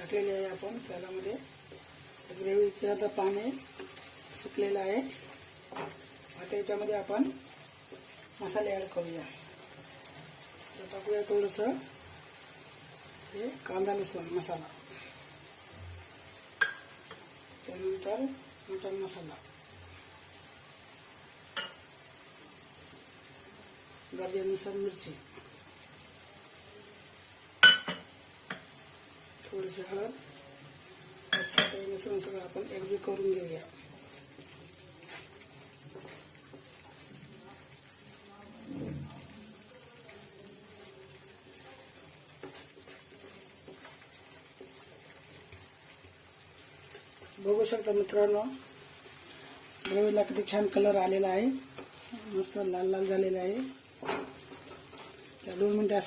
टाकलेली आहे आपण त्यामध्ये. ग्रेव्हीचं आता पाणी सुकलेलं आहे. आता याच्यामध्ये आपण मसाले ॲड करूया. तर टाकूया थोडंसं हे कांदा लसूण मसाला, त्यानंतर मटण मसाला, गरजेनुसार मिरची, थोडीशी हळद. असं मिश्रण सगळं आपण एकजीव करून घेऊया. बघू शकता मित्रांनो, ग्रेव्हीला किती छान कलर आलेला आहे. मस्त लाल लाल झालेला आहे. 2 मिनिटं